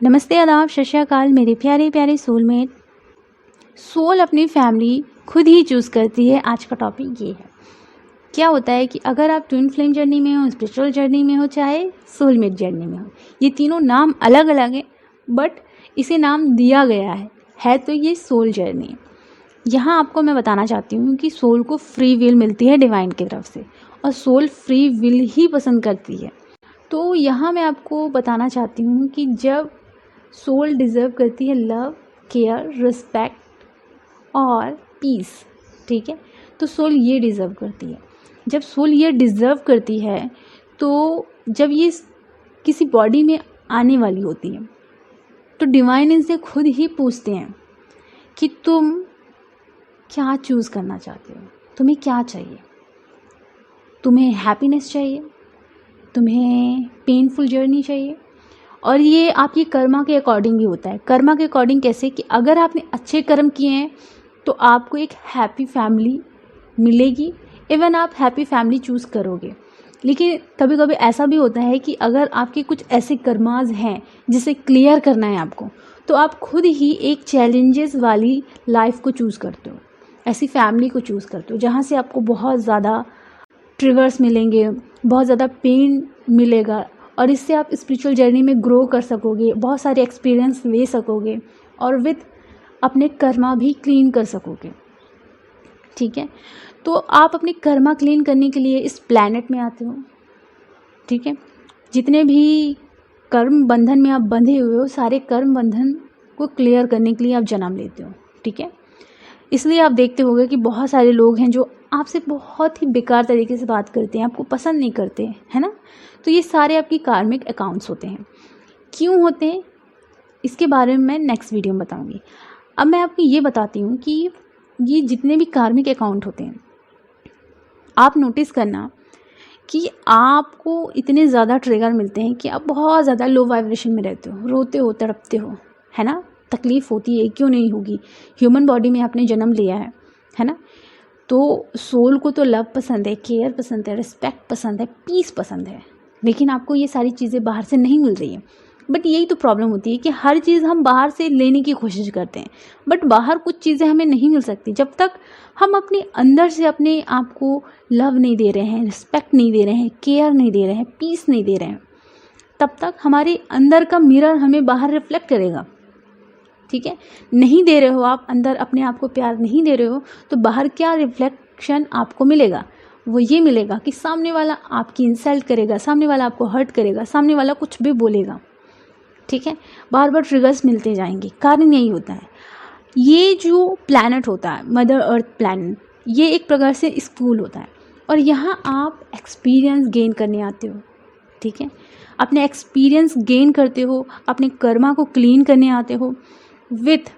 नमस्ते, आदाब, सत श्री अकाल मेरे प्यारे प्यारे सोलमेट। सोल अपनी फैमिली खुद ही चूज़ करती है। आज का टॉपिक ये है। क्या होता है कि अगर आप ट्विन फ्लेम जर्नी में हो, स्पिरिचुअल जर्नी में हो, चाहे सोलमेट जर्नी में हो, ये तीनों नाम अलग अलग हैं बट इसे नाम दिया गया है तो ये सोल जर्नी। यहाँ आपको मैं बताना चाहती हूँ कि सोल को फ्री विल मिलती है डिवाइन की तरफ से और सोल फ्री विल ही पसंद करती है। तो यहाँ मैं आपको बताना चाहती हूँ कि जब सोल डिज़र्व करती है लव, केयर, रिस्पेक्ट और पीस, ठीक है, तो सोल ये डिज़र्व करती है। जब सोल ये डिज़र्व करती है तो जब ये किसी बॉडी में आने वाली होती है तो डिवाइन इनसे खुद ही पूछते हैं कि तुम क्या चूज़ करना चाहते हो, तुम्हें क्या चाहिए, तुम्हें हैप्पीनेस चाहिए, तुम्हें पेनफुल जर्नी चाहिए। और ये आपकी कर्मा के अकॉर्डिंग भी होता है। कर्मा के अकॉर्डिंग कैसे कि अगर आपने अच्छे कर्म किए हैं तो आपको एक हैप्पी फैमिली मिलेगी, इवन आप हैप्पी फैमिली चूज़ करोगे। लेकिन कभी कभी ऐसा भी होता है कि अगर आपके कुछ ऐसे कर्माज हैं जिसे क्लियर करना है आपको, तो आप खुद ही एक चैलेंजेस वाली लाइफ को चूज़ करते हो, ऐसी फैमिली को चूज़ करते हो जहाँ से आपको बहुत ज़्यादा ट्रिगर्स मिलेंगे, बहुत ज़्यादा पेन मिलेगा और इससे आप स्पिरिचुअल जर्नी में ग्रो कर सकोगे, बहुत सारे एक्सपीरियंस ले सकोगे और विद अपने कर्मा भी क्लीन कर सकोगे। ठीक है, तो आप अपने कर्मा क्लीन करने के लिए इस प्लैनेट में आते हो। ठीक है, जितने भी कर्म बंधन में आप बंधे हुए हो, सारे कर्म बंधन को क्लियर करने के लिए आप जन्म लेते हो। ठीक है, इसलिए आप देखते होंगे कि बहुत सारे लोग हैं जो आपसे बहुत ही बेकार तरीके से बात करते हैं, आपको पसंद नहीं करते, है ना। तो ये सारे आपकी कार्मिक अकाउंट्स होते हैं। क्यों होते हैं इसके बारे में मैं नेक्स्ट वीडियो में बताऊंगी। अब मैं आपको ये बताती हूँ कि ये जितने भी कार्मिक अकाउंट होते हैं, आप नोटिस करना कि आपको इतने ज़्यादा ट्रिगर मिलते हैं कि आप बहुत ज़्यादा लो वाइब्रेशन में रहते हो, रोते हो, तड़पते हो, है ना। तकलीफ़ होती है, क्यों नहीं होगी, ह्यूमन बॉडी में आपने जन्म लिया है ना। तो सोल को तो लव पसंद है, केयर पसंद है, रिस्पेक्ट पसंद है, पीस पसंद है, लेकिन आपको ये सारी चीज़ें बाहर से नहीं मिल रही है। बट यही तो प्रॉब्लम होती है कि हर चीज़ हम बाहर से लेने की कोशिश करते हैं बट बाहर कुछ चीज़ें हमें नहीं मिल सकती जब तक हम अपने अंदर से अपने आप को लव नहीं दे रहे हैं, रिस्पेक्ट नहीं दे रहे हैं, केयर नहीं दे रहे हैं, पीस नहीं दे रहे हैं, तब तक हमारे अंदर का मिरर हमें बाहर रिफ्लेक्ट करेगा। ठीक है, नहीं दे रहे हो आप अंदर अपने आप को प्यार नहीं दे रहे हो तो बाहर क्या रिफ्लेक्शन आपको मिलेगा, वो ये मिलेगा कि सामने वाला आपकी इंसल्ट करेगा, सामने वाला आपको हर्ट करेगा, सामने वाला कुछ भी बोलेगा। ठीक है, बार बार ट्रिगर्स मिलते जाएंगे। कारण यही होता है, ये जो प्लैनेट होता है मदर अर्थ प्लैनेट, ये एक प्रकार से स्कूल होता है और यहाँ आप एक्सपीरियंस गेन करने आते हो। ठीक है, अपने एक्सपीरियंस गेन करते हो, अपने कर्मा को क्लीन करने आते हो विथ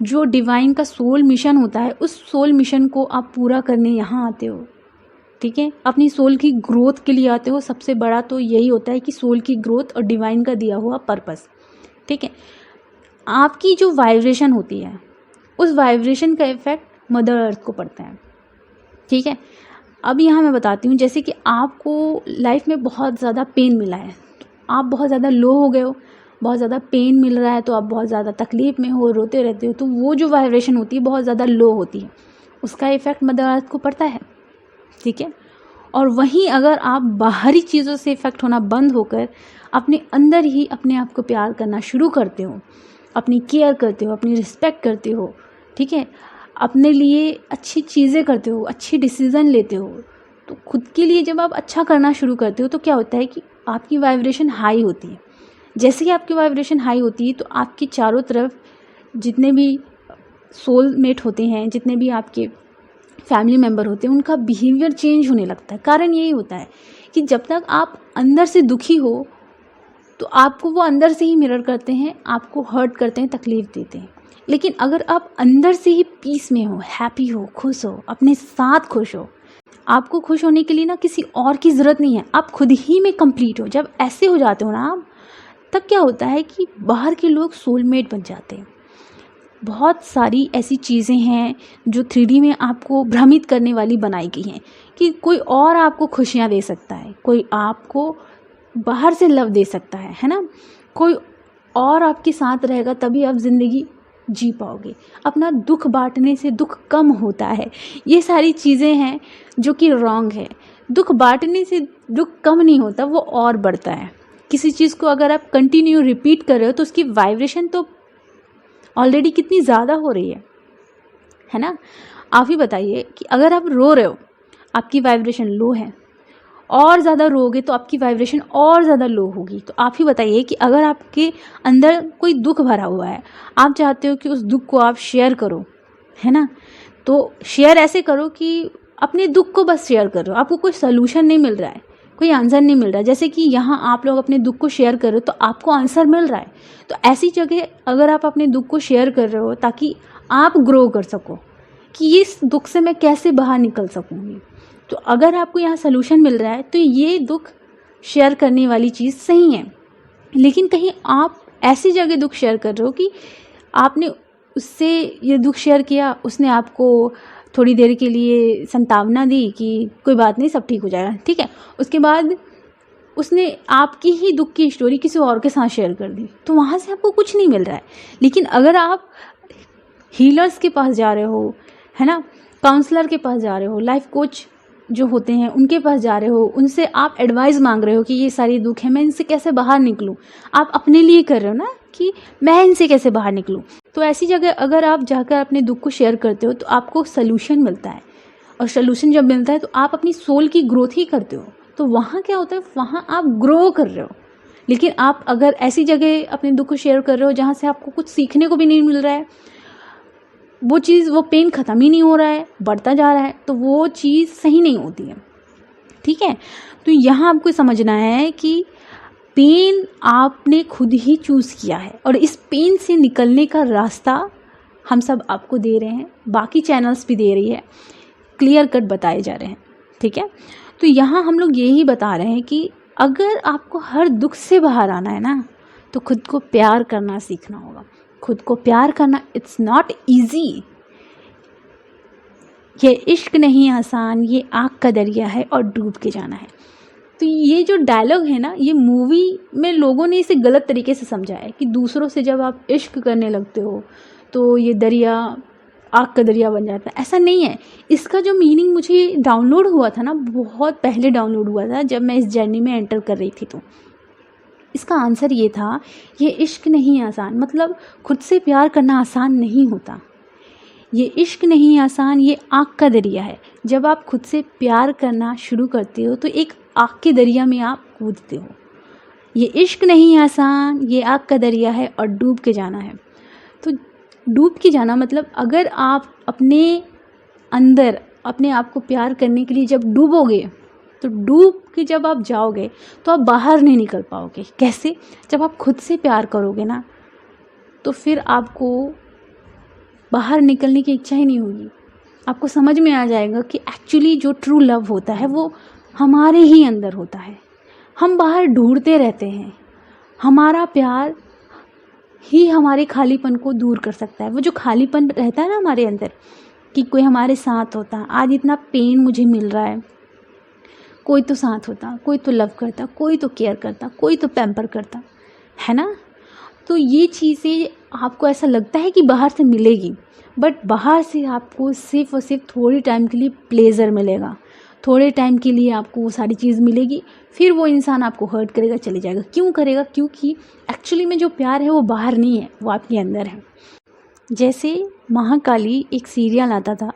जो डिवाइन का सोल मिशन होता है, उस सोल मिशन को आप पूरा करने यहाँ आते हो। ठीक है, अपनी सोल की ग्रोथ के लिए आते हो। सबसे बड़ा तो यही होता है कि सोल की ग्रोथ और डिवाइन का दिया हुआ पर्पस। ठीक है, आपकी जो वाइब्रेशन होती है उस वाइब्रेशन का इफेक्ट मदर अर्थ को पड़ता है। ठीक है, अब यहाँ मैं बताती हूँ, जैसे कि आपको लाइफ में बहुत ज़्यादा पेन मिला है, तो आप बहुत ज़्यादा लो हो गए हो, बहुत ज़्यादा पेन मिल रहा है तो आप बहुत ज़्यादा तकलीफ़ में हो, रोते रहते हो, तो वो जो वाइब्रेशन होती है बहुत ज़्यादा लो होती है, उसका इफ़ेक्ट मदर अर्थ को पड़ता है। ठीक है, और वहीं अगर आप बाहरी चीज़ों से इफ़ेक्ट होना बंद होकर अपने अंदर ही अपने आप को प्यार करना शुरू करते हो, अपनी केयर करते हो, अपनी रिस्पेक्ट करते हो, ठीक है, अपने लिए अच्छी चीज़ें करते हो, अच्छी डिसीज़न लेते हो, तो खुद के लिए जब आप अच्छा करना शुरू करते हो तो क्या होता है कि आपकी वाइब्रेशन हाई होती है। जैसे ही आपकी वाइब्रेशन हाई होती है तो आपके चारों तरफ जितने भी सोलमेट होते हैं, जितने भी आपके फैमिली मेम्बर होते हैं, उनका बिहेवियर चेंज होने लगता है। कारण यही होता है कि जब तक आप अंदर से दुखी हो तो आपको वो अंदर से ही मिरर करते हैं, आपको हर्ट करते हैं, तकलीफ़ देते हैं। लेकिन अगर आप अंदर से ही पीस में हो, हैप्पी हो, खुश हो, अपने साथ खुश हो, आपको खुश होने के लिए ना किसी और की ज़रूरत नहीं है, आप खुद ही में कंप्लीट हो। जब ऐसे हो जाते हो ना आप, तब क्या होता है कि बाहर के लोग सोलमेट बन जाते हैं। बहुत सारी ऐसी चीज़ें हैं जो 3D में आपको भ्रमित करने वाली बनाई गई हैं कि कोई और आपको खुशियाँ दे सकता है, कोई आपको बाहर से लव दे सकता है ना, कोई और आपके साथ रहेगा तभी आप ज़िंदगी जी पाओगे। अपना दुख बांटने से दुख कम होता है। ये सारी चीज़ें हैं जो कि रॉन्ग है। दुख बांटने से दुख कम नहीं होता, वो और बढ़ता है। किसी चीज़ को अगर आप कंटिन्यू रिपीट कर रहे हो तो उसकी वाइब्रेशन तो ऑलरेडी कितनी ज़्यादा हो रही है ना। आप ही बताइए कि अगर आप रो रहे हो, आपकी वाइब्रेशन लो है, और ज़्यादा रोगे तो आपकी वाइब्रेशन और ज़्यादा लो होगी। तो आप ही बताइए कि अगर आपके अंदर कोई दुख भरा हुआ है, आप चाहते हो कि उस दुख को आप शेयर करो, है ना, तो शेयर ऐसे करो कि अपने दुख को बस शेयर करो। आपको कोई सलूशन नहीं मिल रहा है, कोई आंसर नहीं मिल रहा है। जैसे कि यहाँ आप लोग अपने दुख को शेयर कर रहे हो तो आपको आंसर मिल रहा है। तो ऐसी जगह अगर आप अपने दुख को शेयर कर रहे हो ताकि आप ग्रो कर सको कि इस दुख से मैं कैसे बाहर निकल सकूँगी, तो अगर आपको यहाँ सलूशन मिल रहा है तो ये दुख शेयर करने वाली चीज़ सही है। लेकिन कहीं आप ऐसी जगह दुख शेयर कर रहे हो कि आपने उससे ये दुख शेयर किया, उसने आपको थोड़ी देर के लिए संतावना दी कि कोई बात नहीं, सब ठीक हो जाएगा, ठीक है। उसके बाद उसने आपकी ही दुख की स्टोरी किसी और के साथ शेयर कर दी, तो वहाँ से आपको कुछ नहीं मिल रहा है। लेकिन अगर आप हीलर्स के पास जा रहे हो, है ना, काउंसलर के पास जा रहे हो, लाइफ कोच जो होते हैं उनके पास जा रहे हो, उनसे आप एडवाइस मांग रहे हो कि ये सारी दुख है, मैं इनसे कैसे बाहर निकलूं, आप अपने लिए कर रहे हो ना कि मैं इनसे कैसे बाहर निकलूं, तो ऐसी जगह अगर आप जाकर अपने दुख को शेयर करते हो तो आपको सलूशन मिलता है। और सलूशन जब मिलता है तो आप अपनी सोल की ग्रोथ ही करते हो, तो वहाँ क्या होता है, वहाँ आप ग्रो कर रहे हो। लेकिन आप अगर ऐसी जगह अपने दुख को शेयर कर रहे हो जहाँ से आपको कुछ सीखने को भी नहीं मिल रहा है, वो पेन ख़त्म ही नहीं हो रहा है, बढ़ता जा रहा है, तो वो चीज़ सही नहीं होती है, ठीक है। तो यहाँ आपको समझना है कि पेन आपने खुद ही चूज़ किया है और इस पेन से निकलने का रास्ता हम सब आपको दे रहे हैं, बाकी चैनल्स भी दे रही है, क्लियर कट बताए जा रहे हैं, ठीक है। तो यहाँ हम लोग यही बता रहे हैं कि अगर आपको हर दुख से बाहर आना है ना, तो खुद को प्यार करना सीखना होगा। खुद को प्यार करना इट्स नॉट ईजी। ये इश्क नहीं आसान, ये आग का दरिया है और डूब के जाना है। तो ये जो डायलॉग है ना, ये मूवी में लोगों ने इसे गलत तरीके से समझा है कि दूसरों से जब आप इश्क करने लगते हो तो ये दरिया आग का दरिया बन जाता है। ऐसा नहीं है। इसका जो मीनिंग मुझे डाउनलोड हुआ था ना, बहुत पहले डाउनलोड हुआ था जब मैं इस जर्नी में एंटर कर रही थी, तो इसका आंसर ये था, ये इश्क नहीं आसान, मतलब खुद से प्यार करना आसान नहीं होता। ये इश्क नहीं आसान, ये आग का दरिया है। जब आप खुद से प्यार करना शुरू करते हो तो एक आग के दरिया में आप कूदते हो। ये इश्क नहीं आसान, ये आग का दरिया है और डूब के जाना है। तो डूब के जाना मतलब अगर आप अपने अंदर अपने आप को प्यार करने के लिए जब डूबोगे, तो डूब के जब आप जाओगे तो आप बाहर नहीं निकल पाओगे। कैसे? जब आप खुद से प्यार करोगे ना, तो फिर आपको बाहर निकलने की इच्छा ही नहीं होगी। आपको समझ में आ जाएगा कि एक्चुअली जो ट्रू लव होता है वो हमारे ही अंदर होता है। हम बाहर ढूंढते रहते हैं। हमारा प्यार ही हमारे खालीपन को दूर कर सकता है। वो जो खालीपन रहता है ना हमारे अंदर, कि कोई हमारे साथ होता, आज इतना पेन मुझे मिल रहा है, कोई तो साथ होता, कोई तो लव करता, कोई तो केयर करता, कोई तो पैम्पर करता, है ना। तो ये चीज़ें आपको ऐसा लगता है कि बाहर से मिलेगी, बट बाहर से आपको सिर्फ और सिर्फ थोड़ी टाइम के लिए प्लेजर मिलेगा, थोड़े टाइम के लिए आपको वो सारी चीज़ मिलेगी, फिर वो इंसान आपको हर्ट करेगा, चले जाएगा। क्यों करेगा? क्योंकि एक्चुअली में जो प्यार है वो बाहर नहीं है, वो आपके अंदर है। जैसे महाकाली एक सीरियल आता था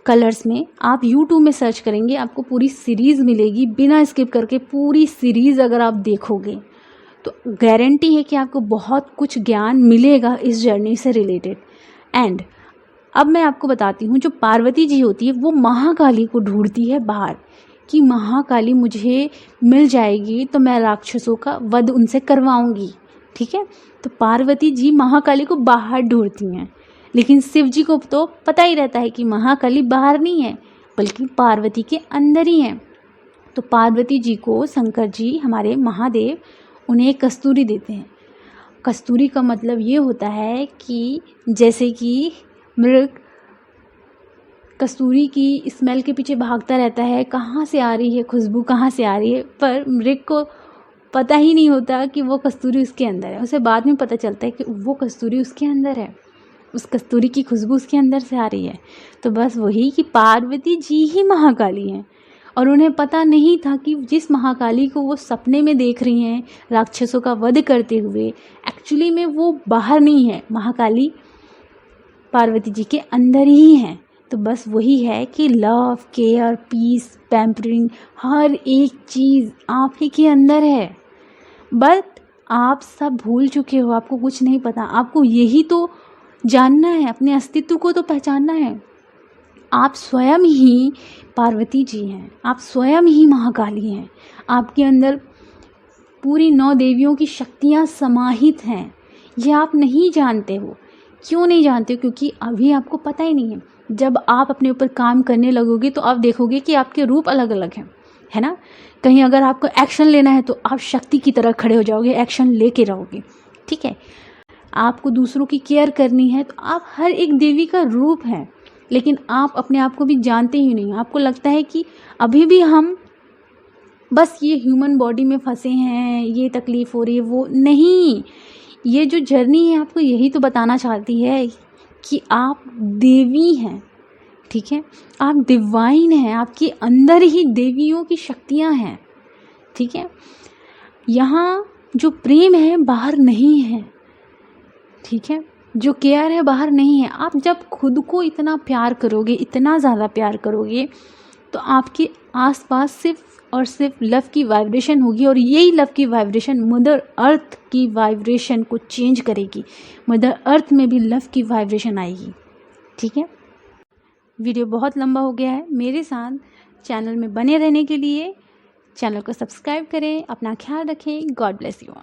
कलर्स में, आप YouTube में सर्च करेंगे आपको पूरी सीरीज़ मिलेगी, बिना स्किप करके पूरी सीरीज़ अगर आप देखोगे तो गारंटी है कि आपको बहुत कुछ ज्ञान मिलेगा इस जर्नी से रिलेटेड। एंड अब मैं आपको बताती हूँ, जो पार्वती जी होती है वो महाकाली को ढूंढती है बाहर, कि महाकाली मुझे मिल जाएगी तो मैं राक्षसों का वध उनसे करवाऊंगी, ठीक है। तो पार्वती जी महाकाली को बाहर ढूंढती हैं, लेकिन शिव जी को तो पता ही रहता है कि महाकाली बाहर नहीं है बल्कि पार्वती के अंदर ही है। तो पार्वती जी को शंकर जी, हमारे महादेव, उन्हें कस्तूरी देते हैं। कस्तूरी का मतलब ये होता है कि जैसे कि मृग कस्तूरी की स्मेल के पीछे भागता रहता है, कहाँ से आ रही है खुशबू, कहाँ से आ रही है, पर मृग को पता ही नहीं होता कि वो कस्तूरी उसके अंदर है। उसे बाद में पता चलता है कि वो कस्तूरी उसके अंदर है, उस कस्तूरी की खुशबू उसके अंदर से आ रही है। तो बस वही कि पार्वती जी ही महाकाली हैं, और उन्हें पता नहीं था कि जिस महाकाली को वो सपने में देख रही हैं राक्षसों का वध करते हुए, एक्चुअली में वो बाहर नहीं है, महाकाली पार्वती जी के अंदर ही हैं। तो बस वही है कि लव, केयर, पीस, पैम्परिंग, हर एक चीज़ आप ही के अंदर है। बट आप सब भूल चुके हो, आपको कुछ नहीं पता। आपको यही तो जानना है, अपने अस्तित्व को तो पहचानना है। आप स्वयं ही पार्वती जी हैं, आप स्वयं ही महाकाली हैं। आपके अंदर पूरी 9 देवियों की शक्तियाँ समाहित हैं। ये आप नहीं जानते हो। क्यों नहीं जानते हो? क्योंकि अभी आपको पता ही नहीं है। जब आप अपने ऊपर काम करने लगोगे तो आप देखोगे कि आपके रूप अलग अलग हैं, है ना। कहीं अगर आपको एक्शन लेना है तो आप शक्ति की तरह खड़े हो जाओगे, एक्शन लेके रहोगे, ठीक है। आपको दूसरों की केयर करनी है तो आप हर एक देवी का रूप है, लेकिन आप अपने आप को भी जानते ही नहीं। आपको लगता है कि अभी भी हम बस ये ह्यूमन बॉडी में फंसे हैं, ये तकलीफ़ हो रही है, वो नहीं। ये जो जर्नी है आपको यही तो बताना चाहती है कि आप देवी हैं, ठीक है। आप डिवाइन हैं, आपके अंदर ही देवियों की शक्तियाँ हैं, ठीक है। यहाँ जो प्रेम है बाहर नहीं है, ठीक है। जो केयर है बाहर नहीं है। आप जब खुद को इतना प्यार करोगे, इतना ज़्यादा प्यार करोगे, तो आपके आसपास सिर्फ और सिर्फ लव की वाइब्रेशन होगी, और यही लव की वाइब्रेशन मदर अर्थ की वाइब्रेशन को चेंज करेगी। मदर अर्थ में भी लव की वाइब्रेशन आएगी, ठीक है। वीडियो बहुत लंबा हो गया है। मेरे साथ चैनल में बने रहने के लिए चैनल को सब्सक्राइब करें। अपना ख्याल रखें। God bless you.